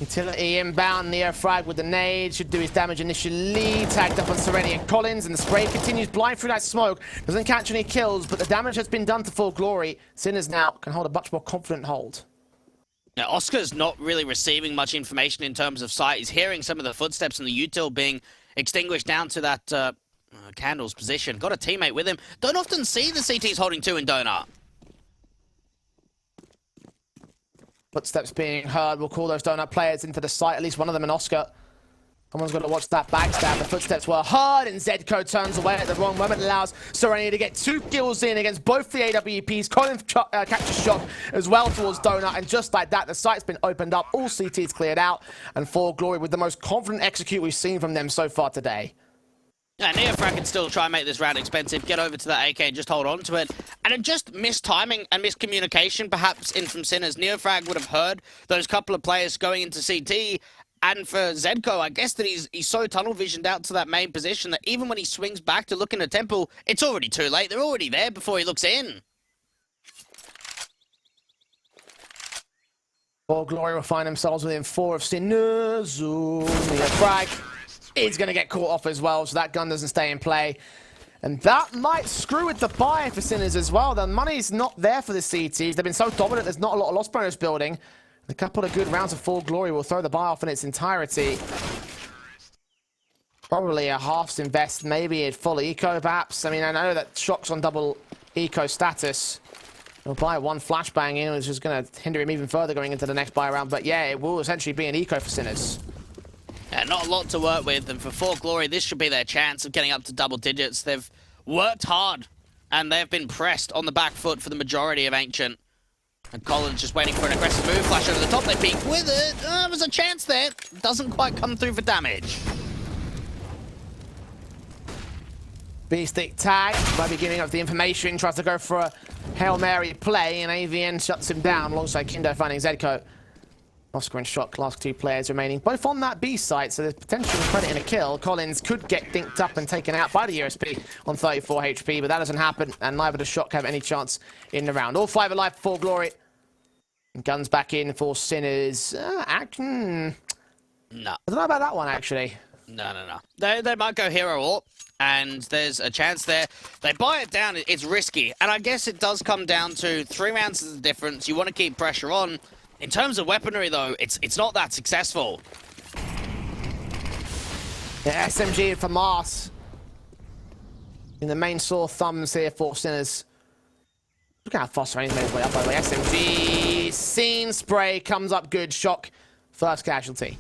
Speaker 2: Utility inbound, Neo frag with the nade, should do his damage initially. Tagged up on Serenity and Collins, and the spray continues blind through that smoke. Doesn't catch any kills, but the damage has been done to 4Glory. Sinners now can hold a much more confident hold.
Speaker 1: Now, Oscar's not really receiving much information in terms of sight. He's hearing some of the footsteps in the util being extinguished down to that Candle's position. Got a teammate with him. Don't often see the CTs holding 2 in Donut.
Speaker 2: Footsteps being heard. We'll call those Donut players into the site, at least one of them an Oscar. Someone's got to watch that backstab. The footsteps were heard, and Zedco turns away at the wrong moment. Allows Serenity to get 2 kills in against both the AWPs. Collins catches shot as well towards Donut, and just like that, the site's been opened up. All CTs cleared out, and 4Glory with the most confident execute we've seen from them so far today.
Speaker 1: Yeah, Neofrag can still try and make this round expensive, get over to that AK and just hold on to it. And it just missed timing and miscommunication, perhaps, in from Sinners. Neofrag would have heard those couple of players going into CT. And for Zedco, I guess that he's so tunnel visioned out to that main position that even when he swings back to look in the temple, it's already too late. They're already there before he looks in.
Speaker 2: 4Glory will find themselves within 4 of Sinners. Neofrag is going to get caught off as well, so that gun doesn't stay in play. And that might screw with the buy for Sinners as well. The money's not there for the CTs. They've been so dominant, there's not a lot of loss bonus building. A couple of good rounds of 4Glory will throw the buy off in its entirety. Probably a halves invest, maybe a full eco perhaps. I mean, I know that Shock's on double eco status. He'll buy 1 flashbang in, which is going to hinder him even further going into the next buy round. But yeah, it will essentially be an eco for Sinners.
Speaker 1: Yeah, not a lot to work with, and for 4Glory, this should be their chance of getting up to double digits. They've worked hard, and they've been pressed on the back foot for the majority of Ancient. And Collins just waiting for an aggressive move, flash over the top, they peek with it. There was a chance there, doesn't quite come through for damage.
Speaker 2: B-stick tag, by beginning of the information, tries to go for a Hail Mary play, and AVN shuts him down alongside Kindo finding Zedco. Oscar and Shock, last 2 players remaining, both on that B site, so there's potential credit in a kill. Collins could get dinked up and taken out by the USP on 34 HP, but that doesn't happen, and neither does Shock have any chance in the round. All 5 alive for 4Glory. Guns back in for Sinners. Action.
Speaker 1: No.
Speaker 2: I don't know about that one, actually.
Speaker 1: No. They might go hero AWP, and there's a chance there. They buy it down, it's risky, and I guess it does come down to 3 rounds is the difference. You want to keep pressure on. In terms of weaponry, though, it's not that successful.
Speaker 2: Yeah, SMG for Mars. In the main sore thumbs here for Sinners. Look how fast Range made his way up, by the way. SMG, scene spray, comes up good. Shock, first casualty.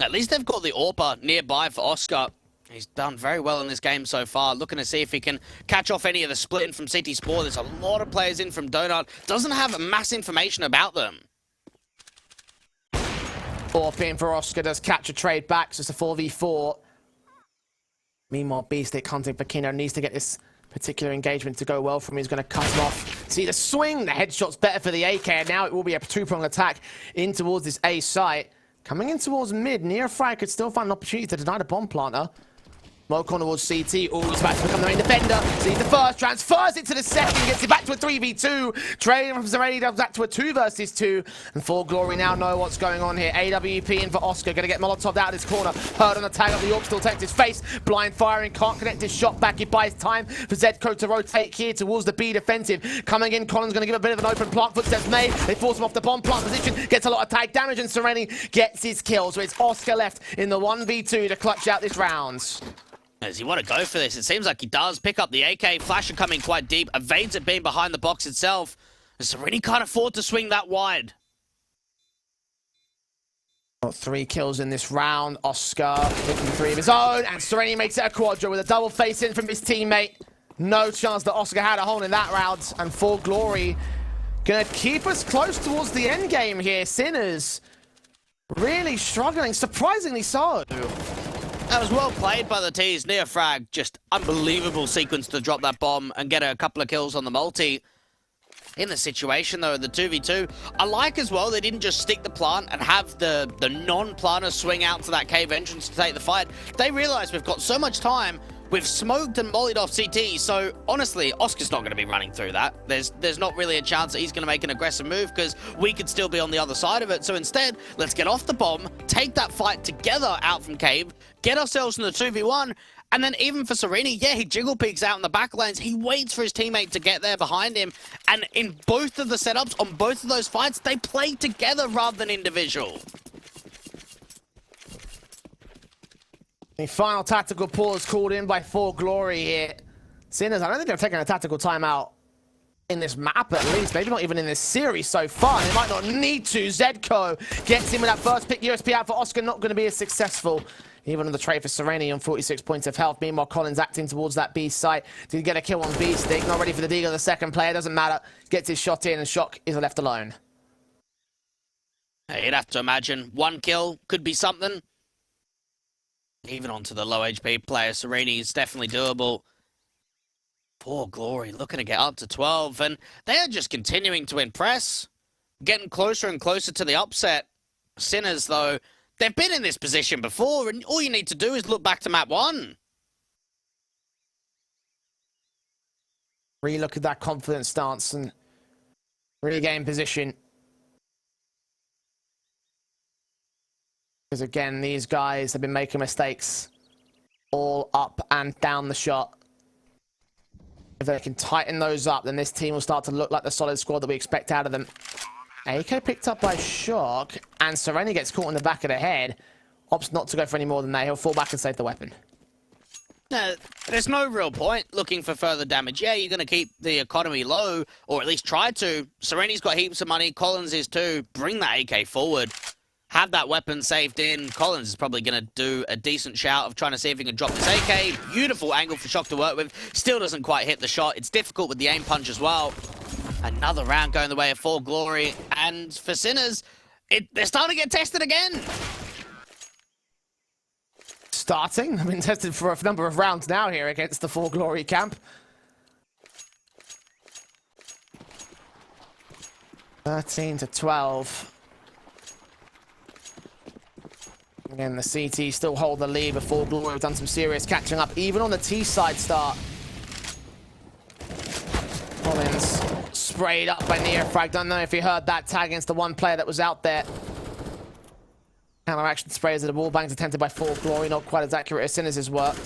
Speaker 1: At least they've got the AWPer nearby for Oscar. He's done very well in this game so far. Looking to see if he can catch off any of the split in from CT Spore. There's a lot of players in from Donut. Doesn't have mass information about them.
Speaker 2: AWP in for Oscar, does catch a trade back, so it's a 4v4. Meanwhile, B-stick hunting for Kino needs to get this particular engagement to go well for him. He's going to cut him off. See the swing, the headshot's better for the AK, and now it will be a 2-pronged attack in towards this A site. Coming in towards mid, Neofrag could still find an opportunity to deny the bomb planter. Smoke on towards CT. Oh, he's about to become the main defender. Sees the first, transfers it to the second, gets it back to a 3v2. Trading from Serenity does that to a 2 versus 2. And 4Glory now know what's going on here. AWP in for Oscar. Gonna get Molotov out of this corner. Heard on the tag up the AWP, still takes his face. Blind firing, can't connect his shot back. It buys time for Zedco to rotate here towards the B defensive. Coming in, Collins gonna give a bit of an open plant. Footsteps made. They force him off the bomb plant position. Gets a lot of tag damage, and Serenity gets his kill. So it's Oscar left in the 1v2 to clutch out this round.
Speaker 1: Does he want to go for this? It seems like he does. Pick up the AK. Flasher coming quite deep. Evades it being behind the box itself. Serenity can't afford to swing that wide.
Speaker 2: Got 3 kills in this round. Oscar hitting 3 of his own. And Serenity makes it a quadra with a double face in from his teammate. No chance that Oscar had a hole in that round. And 4Glory gonna keep us close towards the end game here. Sinners really struggling, surprisingly so.
Speaker 1: That was well played by the T's. Neofrag, just unbelievable sequence to drop that bomb and get a couple of kills on the multi. In the situation, though, the 2v2, I like as well, they didn't just stick the plant and have the non-planter swing out to that cave entrance to take the fight. They realized we've got so much time, we've smoked and mollied off CT, so honestly, Oscar's not going to be running through that. There's not really a chance that he's going to make an aggressive move because we could still be on the other side of it. So instead, let's get off the bomb, take that fight together out from cave, get ourselves in the 2v1, and then even for Sereni, yeah, he jiggle peeks out in the back lanes. He waits for his teammate to get there behind him. And in both of the setups, on both of those fights, they play together rather than individual.
Speaker 2: The final tactical pause called in by 4Glory here. Sinners, I don't think they've taken a tactical timeout in this map at least. Maybe not even in this series so far. They might not need to. Zedco gets in with that first pick. USP out for Oscar, not going to be as successful. Even on the trade for Sereni on 46 points of health. Meanwhile, Collins acting towards that B site. Did get a kill on B stick. Not ready for the deal of the second player. Doesn't matter. Gets his shot in and Shock is left alone.
Speaker 1: Hey, you'd have to imagine one kill could be something. Even onto the low HP player, Sereni is definitely doable. 4Glory looking to get up to 12. And they're just continuing to impress. Getting closer and closer to the upset. Sinners, though, they've been in this position before, and all you need to do is look back to map 1.
Speaker 2: Relook at that confident stance and regain position. Because again, these guys have been making mistakes all up and down the shot. If they can tighten those up, then this team will start to look like the solid squad that we expect out of them. AK picked up by Shock, and Sereni gets caught in the back of the head. Opts not to go for any more than that. He'll fall back and save the weapon.
Speaker 1: There's no real point looking for further damage. Yeah, you're going to keep the economy low, or at least try to. Sereni's got heaps of money. Collins is too. Bring that AK forward. Have that weapon saved in. Collins is probably going to do a decent shout of trying to see if he can drop this AK. Beautiful angle for Shock to work with. Still doesn't quite hit the shot. It's difficult with the aim punch as well. Another round going the way of 4Glory. And for Sinners, they're starting to get tested again.
Speaker 2: Starting? I've been tested for a number of rounds now here against the 4Glory camp. 13-12. Again, the CT still hold the lead, but 4Glory have done some serious catching up, even on the T-side start. Collins sprayed up by Neofrag. Don't know if he heard that tag against the one player that was out there. Counter-action sprays at the wall bangs attempted by 4Glory, not quite as accurate as Sinners' work.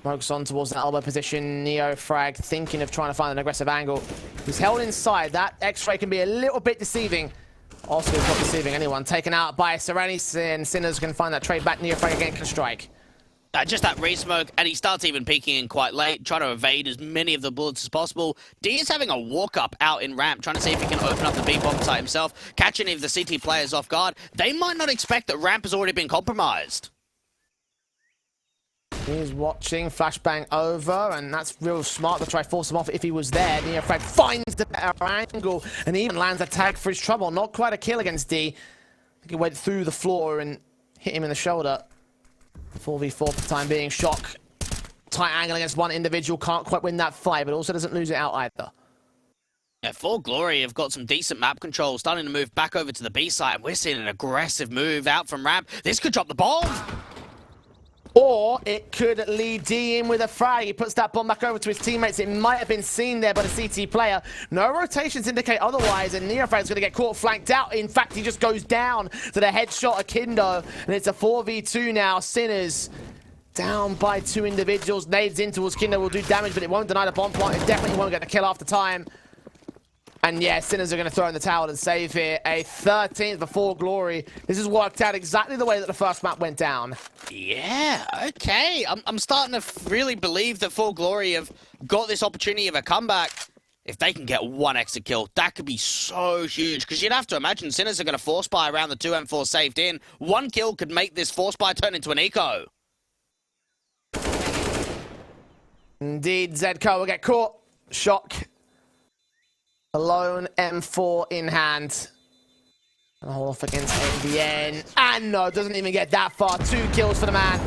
Speaker 2: Smokes on towards the elbow position. Neofrag thinking of trying to find an aggressive angle. He's held inside. That X-ray can be a little bit deceiving. Oscar's not deceiving anyone. Taken out by Sereni, and Sinners can find that trade back. Neofrag again can strike.
Speaker 1: Just that re-smoke, and he starts even peeking in quite late, trying to evade as many of the bullets as possible. D is having a walk-up out in ramp, trying to see if he can open up the B-bomb site himself, catch any of the CT players off guard. They might not expect that ramp has already been compromised.
Speaker 2: He's watching, flashbang over, and that's real smart to try to force him off if he was there. Neofrag finds the better angle, and even lands a tag for his trouble. Not quite a kill against D. I think he went through the floor and hit him in the shoulder. 4v4 for the time being. Shock. Tight angle against one individual. Can't quite win that fight, but also doesn't lose it out either.
Speaker 1: Yeah, 4Glory have got some decent map control, starting to move back over to the B side. We're seeing an aggressive move out from ramp. This could drop the bomb.
Speaker 2: Or it could lead D in with a frag. He puts that bomb back over to his teammates. It might have been seen there by the CT player. No rotations indicate otherwise, and Neofrag's going to get caught flanked out. In fact, he just goes down to the headshot Akindo, and it's a 4v2 now. Sinners down by 2 individuals. Nades in towards Kindo will do damage, but it won't deny the bomb plant. It definitely won't get the kill after time. And yeah, Sinners are going to throw in the towel and save here. A 13th for 4Glory. This has worked out exactly the way that the first map went down.
Speaker 1: Yeah, okay. I'm starting to really believe that 4Glory have got this opportunity of a comeback. If they can get one extra kill, that could be so huge. Because you'd have to imagine Sinners are going to force buy around the 2M4 saved in. One kill could make this force buy turn into an eco.
Speaker 2: Indeed, Zedco will get caught. Shock. Alone, M4 in hand. And off against NBN. And no, doesn't even get that far. 2 kills for the man.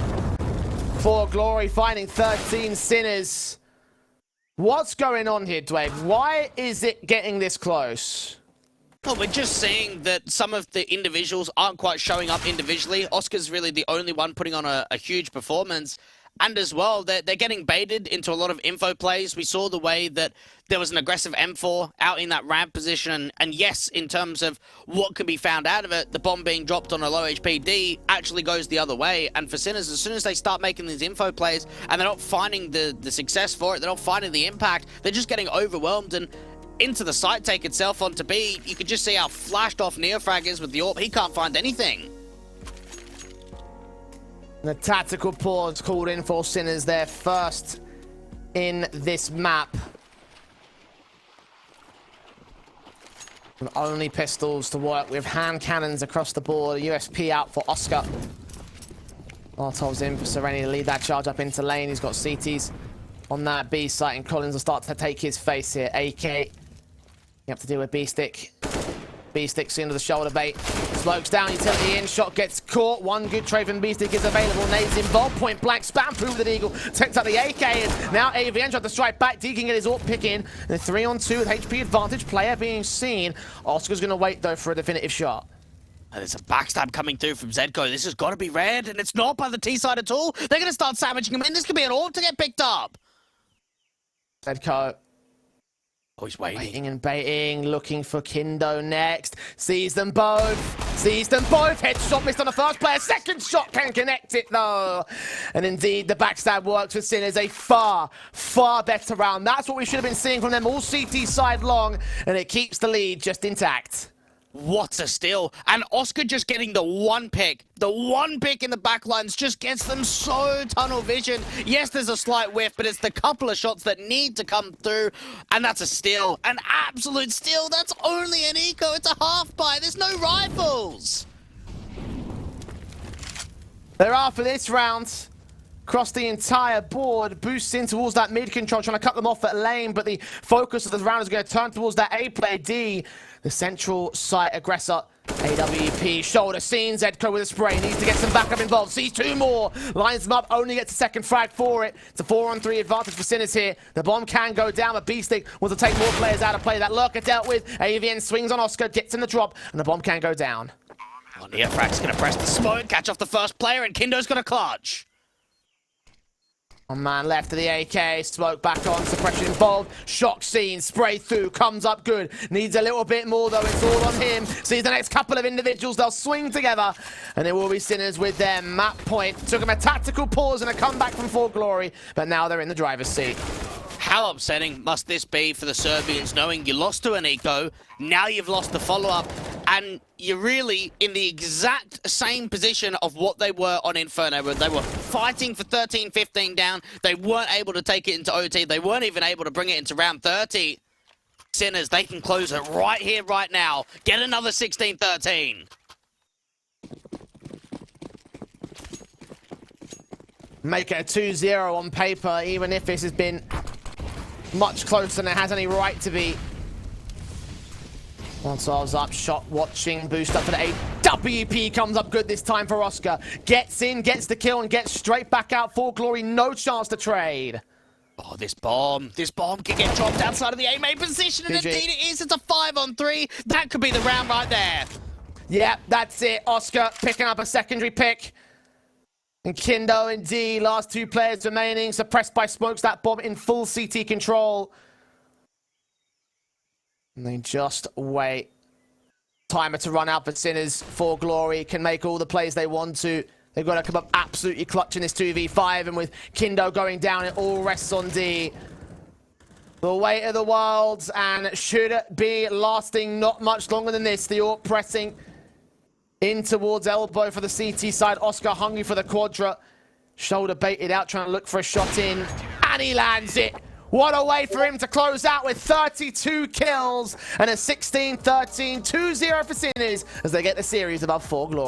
Speaker 2: 4Glory finding 13 Sinners. What's going on here, Dwayne? Why is it getting this close?
Speaker 1: Well, we're just seeing that some of the individuals aren't quite showing up individually. Oscar's really the only one putting on a huge performance. And as well, they're getting baited into a lot of info plays. We saw the way that there was an aggressive M4 out in that ramp position. And yes, in terms of what can be found out of it, the bomb being dropped on a low HP D actually goes the other way. And for Sinners, as soon as they start making these info plays and they're not finding the success for it, they're not finding the impact, they're just getting overwhelmed. And into the site take itself onto B, you could just see how flashed off Neofrag is with the AWP. He can't find anything.
Speaker 2: The tactical pause called in for Sinners, their first in this map. And only pistols to work with, hand cannons across the board. USP out for Oscar. Martov's in for Serenity to lead that charge up into lane. He's got CTs on that B site, and Collins will start to take his face here. AK, you have to deal with B-Stick. B-Stick's into the shoulder bait. Smokes down, utility in, shot gets caught. One good trade from B-Stick is available. Nades involved, point blank, spam through with an eagle. Takes out the AK, and now AVN tried to strike back. D can get his AWP pick in. And 3-on-2 with HP advantage, player being seen. Oscar's gonna wait though for a definitive shot.
Speaker 1: There's a backstab coming through from Zedco. This has got to be red, and it's not by the T side at all. They're gonna start sandwiching him in. This could be an AWP to get picked up.
Speaker 2: Zedco.
Speaker 1: Oh, he's waiting
Speaker 2: and baiting, looking for Kindo next. Sees them both. Sees them both. Headshot missed on the first player. Second shot can connect it though. And indeed, the backstab works for Sinners. A far, far better round. That's what we should have been seeing from them all CT side long. And it keeps the lead just intact.
Speaker 1: What a steal. And Oscar just getting the one pick. The one pick in the backlines just gets them so tunnel vision. Yes, there's a slight whiff, but it's the couple of shots that need to come through. And that's a steal. An absolute steal. That's only an eco. It's a half buy. There's no rifles.
Speaker 2: There are for this round. Across the entire board, boosts in towards that mid control, trying to cut them off at lane, but the focus of the round is going to turn towards that A play D. The central site aggressor, AWP, shoulder seen, Zedco with a spray, needs to get some backup involved, sees two more, lines them up, only gets a second frag for it. It's a 4-on-3 advantage for Sinners here. The bomb can go down, but B-Stick wants to take more players out of play. That lurker dealt with, AVN swings on Oscar, gets in the drop, and the bomb can go down.
Speaker 1: Oh, Neofrag's going to press the smoke, catch off the first player, and Kindo's going to clutch.
Speaker 2: One man left of the AK, smoke back on, suppression involved, shock scene, spray through, comes up good, needs a little bit more though, it's all on him, sees the next couple of individuals, they'll swing together, and it will be Sinners with their map point. Took them a tactical pause and a comeback from 4Glory, but now they're in the driver's seat.
Speaker 1: How upsetting must this be for the Serbians, knowing you lost to an eco, now you've lost the follow-up, and you're really in the exact same position of what they were on Inferno, where they were fighting for 13-15 down, they weren't able to take it into OT, they weren't even able to bring it into round 30. Sinners, they can close it right here, right now, get another 16-13.
Speaker 2: Make it a 2-0 on paper, even if this has been much closer than it has any right to be. Monsal's up, shot watching, boost up for the AWP, comes up good this time for Oscar. Gets in, gets the kill, and gets straight back out. 4Glory, no chance to trade.
Speaker 1: Oh, this bomb can get dropped outside of the A main position, and indeed it is. It's a 5-on-3. That could be the round right there.
Speaker 2: Yeah, that's it. Oscar picking up a secondary pick. And Kindo and D, last two players remaining, suppressed by smokes, that bomb in full CT control. And they just wait. Timer to run out for Sinners. 4Glory can make all the plays they want to. They've got to come up absolutely clutch in this 2v5, and with Kindo going down, it all rests on D. The weight of the worlds, and should it be lasting not much longer than this. The AWP pressing in towards elbow for the CT side. Oscar hungry for the quadra. Shoulder baited out, trying to look for a shot in. And he lands it. What a way for him to close out with 32 kills and a 16-13, 2-0 for Sinners as they get the series above 4Glory.